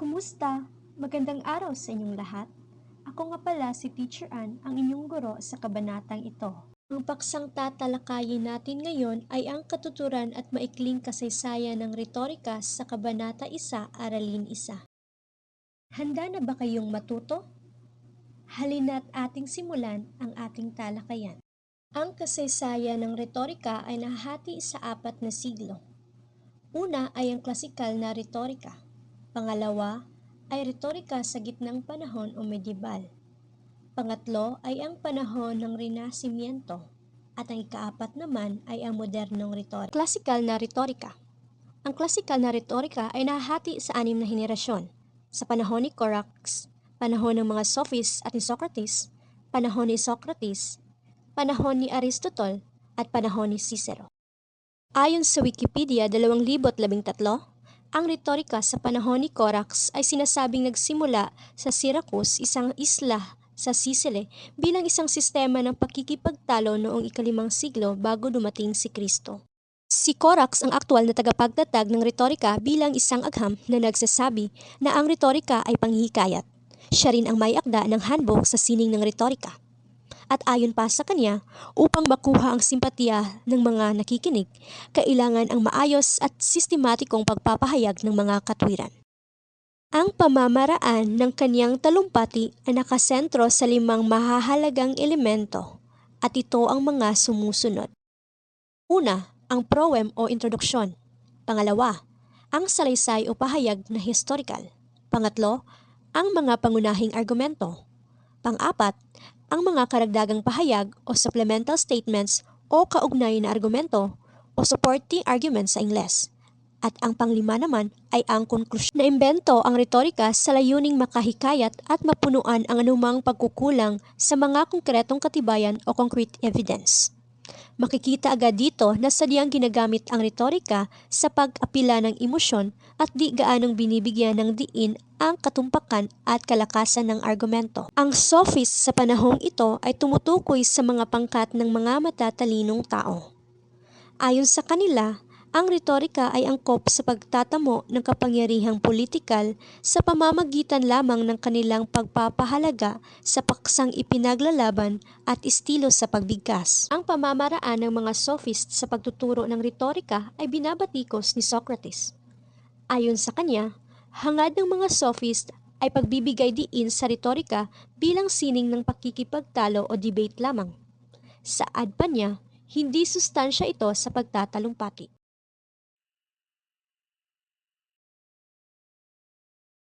Kumusta? Magandang araw sa inyong lahat. Ako nga pala si Teacher Ann, ang inyong guro sa kabanatang ito. Ang paksang tatalakayin natin ngayon ay ang katuturan at maikling kasaysayan ng retorika sa Kabanata 1, Aralin 1. Handa na ba kayong matuto? Halina't ating simulan ang ating talakayan. Ang kasaysayan ng retorika ay nahahati sa 4 na siglo. Una ay ang klasikal na retorika. Pangalawa ay retorika sa gitnang panahon o medieval. Pangatlo ay ang panahon ng Renasimiento. At ang ikaapat naman ay ang modernong retorika. Klasikal na retorika. Ang klasikal na retorika ay nahahati sa 6 na henerasyon. Sa panahon ni Corax, panahon ng mga Sophists at ni Socrates, panahon ni Socrates, panahon ni Aristotle, at panahon ni Cicero. Ayon sa Wikipedia 2013, ang retorika sa panahon ni Corax ay sinasabing nagsimula sa Syracuse, isang isla sa Sicily, bilang isang sistema ng pakikipagtalo noong ika-5 siglo bago dumating si Kristo. Si Corax ang aktwal na tagapagtatag ng retorika bilang isang agham na nagsasabi na ang retorika ay panghihikayat. Siya rin ang may akda ng handbook sa sining ng retorika. At ayon pa sa kanya, upang makuha ang simpatiya ng mga nakikinig, kailangan ang maayos at sistematikong pagpapahayag ng mga katwiran. Ang pamamaraan ng kanyang talumpati ay nakasentro sa 5 mahahalagang elemento, at ito ang mga sumusunod. Una, ang proem o introduksyon. Pangalawa, ang salaysay o pahayag na historical. Pangatlo, ang mga pangunahing argumento. Pang-apat, ang mga karagdagang pahayag o supplemental statements o kaugnay na argumento o supporting arguments sa Ingles. At ang panglima naman ay ang konklusyon. Naimbento ang retorika sa layuning makahikayat at mapunuan ang anumang pagkukulang sa mga konkretong katibayan o concrete evidence. Makikita agad dito na sadyang ginagamit ang retorika sa pag-apila ng emosyon at di gaanong binibigyan ng diin ang katumpakan at kalakasan ng argumento. Ang sophists sa panahong ito ay tumutukoy sa mga pangkat ng mga matatalinong tao. Ayon sa kanila, ang retorika ay angkop sa pagtatamo ng kapangyarihang politikal sa pamamagitan lamang ng kanilang pagpapahalaga sa paksang ipinaglalaban at estilo sa pagbigkas. Ang pamamaraan ng mga sophists sa pagtuturo ng retorika ay binabatikos ni Socrates. Ayon sa kanya, hangad ng mga sophist ay pagbibigay diin sa retorika bilang sining ng pakikipagtalo o debate lamang. Saad pa niya, hindi sustansya ito sa pagtatalumpati.